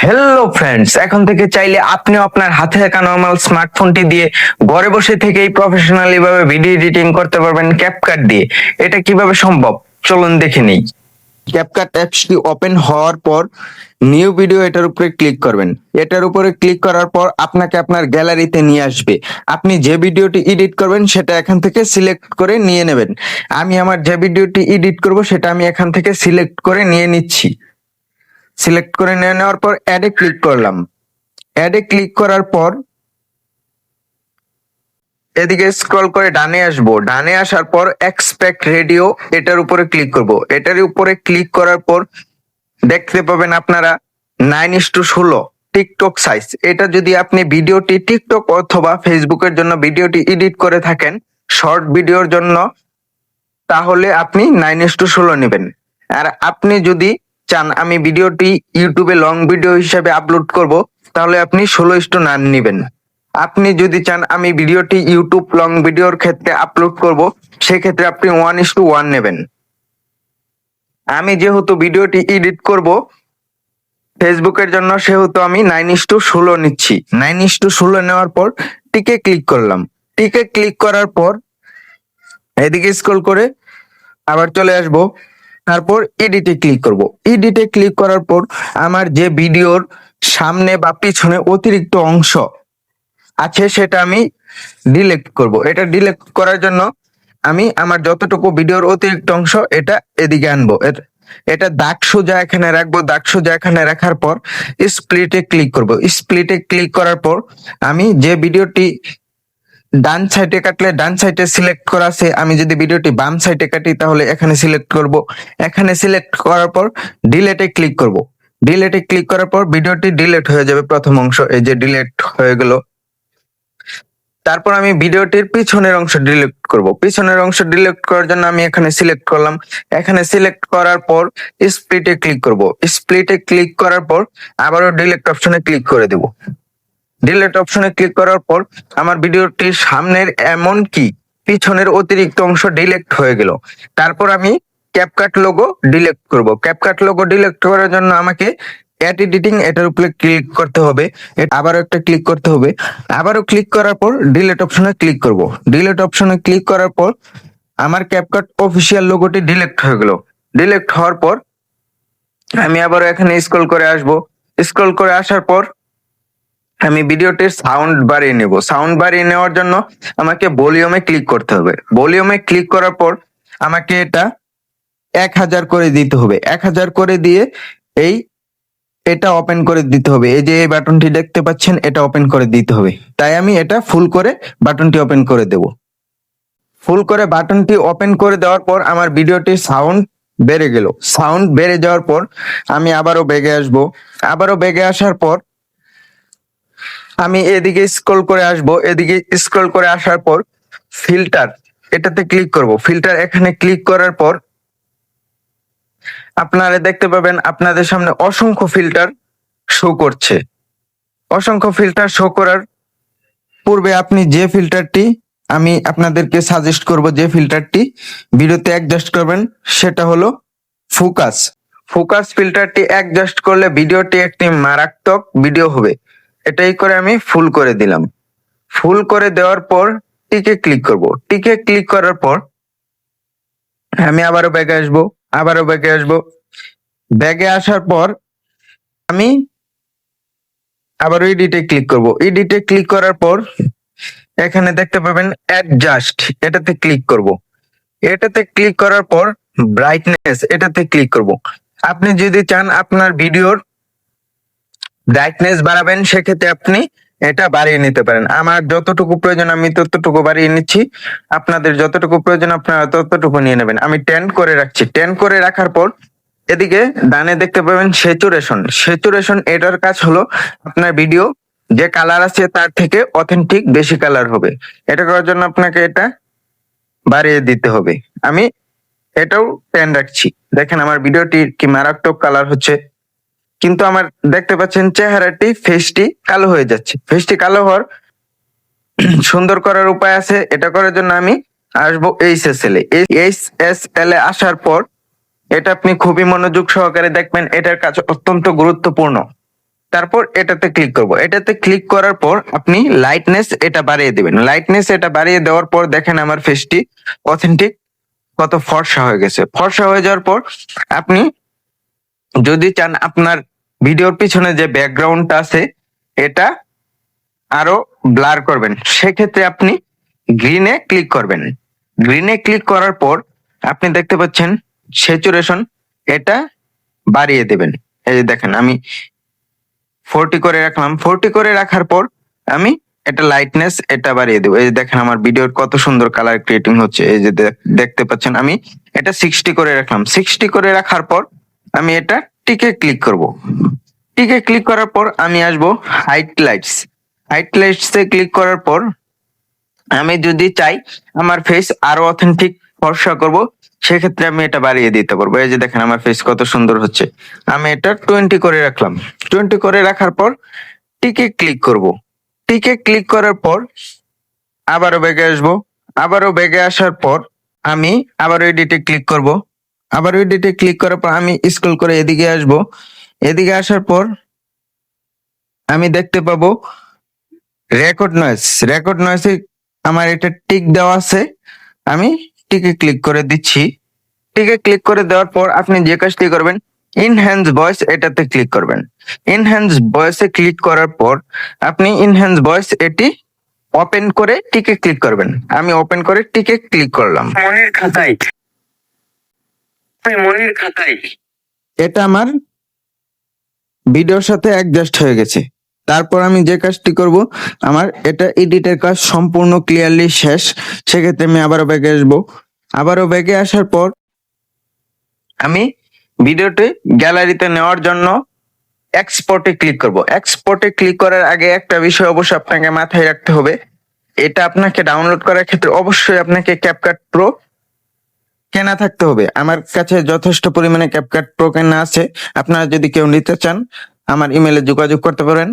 Hello friends, এখন থেকে চাইলে আপনিও আপনার হাতে থাকা নরমাল স্মার্টফোনটি দিয়ে ঘরে বসে থেকেই প্রফেশনালি ভাবে ভিডিও এডিটিং করতে পারবেন ক্যাপকাট দিয়ে। এটা কিভাবে সম্ভব চলুন দেখে নিই। ক্যাপকাট অ্যাপসটি ওপেন হওয়ার পর নিউ ভিডিও এটার উপরে ক্লিক করবেন। এটার উপরে ক্লিক করার পর আপনাকে আপনার গ্যালারিতে নিয়ে আসবে। আপনি যে ভিডিওটি এডিট করবেন সেটা এখান থেকে সিলেক্ট করে নিয়ে নেবেন। আমি আমার যে ভিডিওটি এডিট করব সেটা আমি এখান থেকে সিলেক্ট করে নিয়ে নিচ্ছি। সিলেক্ট করে নিয়ে নেওয়ার পর অ্যাডে ক্লিক করলাম। অ্যাডে ক্লিক করার পর এদিকে স্ক্রল করে ডানে আসবো। ডানে আসার পর এক্সপেক্ট রেডিও এটার উপরে ক্লিক করব। এটার উপরে ক্লিক করার পর দেখতে পাবেন আপনারা 9:16 টিকটক সাইজ। এটা যদি আপনি ভিডিওটি টিকটক অথবা ফেসবুকের জন্য ভিডিওটি এডিট করে থাকেন শর্ট ভিডিওর জন্য, তাহলে আপনি 9:16 নেবেন। আর আপনি যদি চান আমি ভিডিওটি ইউটিউবে লং ভিডিও হিসেবে আপলোড করব, তাহলে আপনি 16:9 নেবেন। আপনি যদি চান আমি ভিডিওটি ইউটিউব লং ভিডিওর ক্ষেত্রে আপলোড করব, সেক্ষেত্রে আপনি 1:1 নেবেন। আমি যেহেতু ভিডিওটি এডিট করব ফেসবুকের জন্য, সেহেতু আমি 9:16 নিচ্ছি। 9:16 নেওয়ার পর টিকে ক্লিক করলাম। টিকে ক্লিক করার পর এদিকে স্ক্রল করে আবার চলে আসবো। তারপর এডিটে ক্লিক করব। এডিটে ক্লিক করার পর আমার যে ভিডিওর সামনে বা পিছনে অতিরিক্ত অংশ আছে সেটা আমি ডিলিট করব। এটা ডিলিট করার জন্য আমি আমার যতটুকু ভিডিওর অতিরিক্ত অংশ এটা এদিকে আনবো। এটা দাগ সোজা এখানে রাখবো। দাগ সোজা এখানে রাখার পর স্প্লিটে ক্লিক করব। স্প্লিটে ক্লিক করার পর আমি যে ভিডিওটি ডান সাইডে কাটলে ডান সাইডে সিলেক্ট করা আছে, আমি যদি ভিডিওটি বাম সাইডে কাটি তাহলে এখানে সিলেক্ট করব। এখানে সিলেক্ট করার পর ডিলেটে ক্লিক করব। ডিলেটে ক্লিক করার পর ভিডিওটি ডিলেট হয়ে যাবে। প্রথম অংশ এই যে ডিলেট হয়ে গেল। তারপর আমি ভিডিওটির পিছনের অংশ ডিলিট করব। পিছনের অংশ ডিলিট করার জন্য আমি এখানে সিলেক্ট করলাম। এখানে সিলেক্ট করার পর স্প্লিটে ক্লিক করব। স্প্লিটে ক্লিক করার পর আবারও ডিলিট অপশনে ক্লিক করে দেব। ডিলিট অপশনে ক্লিক করার পর আমার ভিডিওটির সামনের এমনকি পিছনের অতিরিক্ত অংশ ডিলিট হয়ে গেল। তারপর আমি ক্যাপকাট লোগো ডিলিট করব। ক্যাপকাট লোগো ডিলিট করার জন্য আমাকে অ্যাড এডিটিং এটার উপরে ক্লিক করতে হবে। আবারও একটা ক্লিক করতে হবে। আবারও ক্লিক করার পর ডিলিট অপশনে ক্লিক করব। ডিলিট অপশনে ক্লিক করার পর আমার ক্যাপকাট অফিসিয়াল লোগোটি ডিলিট হয়ে গেল। ডিলিট হওয়ার পর আমি আবারও এখানে স্ক্রল করে আসব। স্ক্রল করে আসার পর আমি ভিডিওটির সাউন্ড বাড়িয়ে নেব। সাউন্ড বাড়িয়ে নেওয়ার জন্য আমাকে ভলিউমে ক্লিক করতে হবে। ভলিউমে ক্লিক করার পর আমাকে এটা 1000 করে দিতে হবে। 1000 করে দিয়ে এটা ওপেন করে দিতে হবে। এই যে এই বাটনটি দেখতে পাচ্ছেন, এটা ওপেন করে দিতে হবে। তাই আমি এটা ফুল করে বাটনটি ওপেন করে দেব। ফুল করে বাটনটি ওপেন করে দেওয়ার পর আমার ভিডিওটির সাউন্ড বেড়ে গেল। সাউন্ড বেড়ে যাওয়ার পর আমি আবারও ব্যাগে আসব। আবারও ব্যাগে আসার পর আমি এদিকে স্ক্রল করে আসব। এদিকে স্ক্রল করে আসার পর ফিল্টার এটাতে ক্লিক করব। ফিল্টার এখানে ক্লিক করার পর আপনারা দেখতে পাবেন আপনাদের সামনে অসংখ্য ফিল্টার শো করছে। অসংখ্য ফিল্টার শো করার পূর্বে আপনি যে ফিল্টারটি আমি আপনাদেরকে সাজেস্ট করব, যে ফিল্টারটি ভিডিওতে অ্যাডজাস্ট করবেন সেটা হলো ফোকাস। ফোকাস ফিল্টারটি অ্যাডজাস্ট করলে ভিডিওটি একটি মারাত্মক ভিডিও হবে। এটাই করে আমি ফুল করে দিলাম। ফুল করে দেওয়ার পর টিকে ক্লিক করব। টিকে ক্লিক করার পর আমি আবারও ব্যাগে আসবো। আবারও ব্যাগে আসবো। ব্যাগে আসার পর আমি আবারও এডিটে ক্লিক করব। এডিটে ক্লিক করার পর এখানে দেখতে পাবেন অ্যাডজাস্ট, এটাতে ক্লিক করব। এটাতে ক্লিক করার পর ব্রাইটনেস এটাতে ক্লিক করব। আপনি যদি চান আপনার ভিডিওর ব্রাইটনেস বাড়াবেন, সেক্ষেত্রে আপনি এটা বাড়িয়ে নিতে পারেন। আমার যতটুকু প্রয়োজন আমি ততটুকু বাড়িয়ে নিচ্ছি। আপনাদের যতটুকু প্রয়োজন আপনারা ততটুকু নিয়ে নেবেন। আমি 10 করে রাখছি। 10 করে রাখার পর এদিকে ডানে দেখতে পাবেন স্যাচুরেশন। স্যাচুরেশন এটার কাজ হলো আপনার ভিডিও যে কালার আছে তার থেকে অথেন্টিক বেশি কালার হবে। এটা করার জন্য আপনাকে এটা বাড়িয়ে দিতে হবে। আমি এটাও 10 রাখছি। দেখেন আমার ভিডিওটি কি মারাত্মক কালার হচ্ছে, কিন্তু আমার দেখতে পাচ্ছেন চেহারাটি ফেসটি কালো হয়ে যাচ্ছে। ফেসটি কালো হওয়ার সুন্দর করার উপায় আছে। এটা করার জন্য আমি আসবো এইচএসএল এ। এইচএসএল এ আসার পর এটা আপনি খুবই মনোযোগ সহকারে দেখবেন। এটার কাজ অত্যন্ত গুরুত্বপূর্ণ। তারপর এটাতে ক্লিক করব। এটাতে ক্লিক করার পর আপনি লাইটনেস এটা বাড়িয়ে দিবেন। লাইটনেস এটা বাড়িয়ে দেওয়ার পর দেখেন আমার ফেসটি অথেন্টিক কত ফর্সা হয়ে গেছে। ফর্সা হয়ে যাওয়ার পর আপনি যদি চান আপনার ভিডিওর পিছনে যে ব্যাকগ্রাউন্ডটা আছে এটা আরো ব্লার করবেন, সেক্ষেত্রে আপনি গ্রিনে ক্লিক করবেন। গ্রিনে ক্লিক করার পর আপনি দেখতে পাচ্ছেন স্যাচুরেশন এটা বাড়িয়ে দেবেন। এই যে দেখেন আমি 40 করে রাখলাম। 40 করে রাখার পর আমি এটা লাইটনেস এটা বাড়িয়ে দেবো। এই যে দেখেন আমার ভিডিওর কত সুন্দর কালার ক্রিয়েটিং হচ্ছে। এই যে দেখতে পাচ্ছেন আমি এটা 60 করে রাখলাম। 60 করে রাখার পর আমি এটা টিকে ক্লিক করব। টিকে ক্লিক করার পর আমি আসবো হাইলাইটস। হাইলাইটসে ক্লিক করার পর আমি যদি চাই আমার ফেস আরো অথেন্টিক ফর্সা করব, সেক্ষেত্রে আমি এটা বাড়িয়ে দিতে পারবো। এই যে দেখেন আমার ফেস কত সুন্দর হচ্ছে। আমি এটা 20 করে রাখলাম। 20 করে রাখার পর টিকে ক্লিক করব। টিকে ক্লিক করার পর আবারও ব্যাগে আসবো। আবারও ব্যাগে আসার পর আমি আবারও এডিটে ক্লিক করব। আবারও এডিটে ক্লিক করার পর আমি স্ক্রল করে এদিকে আসবো। এদিকে আসার পর আমি দেখতে পাবো রেকর্ড নয়েজ। রেকর্ড নয়েজে আমার এটা টিক দেওয়া আছে, আমি টিকে ক্লিক করে দিচ্ছি। টিকে ক্লিক করে দেওয়ার পর আপনি যে কাজটি করবেন ইনহ্যান্স ভয়েস এটাতে ক্লিক করবেন। ইনহ্যান্স ভয়েসে ক্লিক করার পর আপনি ইনহ্যান্স ভয়েস এটি ওপেন করে টিকে ক্লিক করবেন। আমি ওপেন করে টিকে ক্লিক করলাম। মনির খাতায় এটা আমার ভিডিওর সাথে অ্যাডজাস্ট হয়ে গেছে। তারপর আমি যে কাজটি করব, আমার এটা এডিটের কাজ সম্পূর্ণ ক্লিয়ারলি শেষ। সেক্ষেত্রে আমি আবারও ব্যাগে আসবো। আবারও ব্যাগে আসার পর আমি ভিডিওটি গ্যালারিতে নেওয়ার জন্য এক্সপোর্টে ক্লিক করব। এক্সপোর্টে ক্লিক করার আগে একটা বিষয় অবশ্যই আপনাকে মাথায় রাখতে হবে, এটা আপনাকে ডাউনলোড করার ক্ষেত্রে অবশ্যই আপনাকে ক্যাপকাট প্রো কেনা থাকতে হবে। আমার কাছে যথেষ্ট পরিমাণে ক্যাপকাট প্রো কেনা আছে। আপনারা যদি কেউ নিতে চান আমার ইমেলে যোগাযোগ করতে পারেন।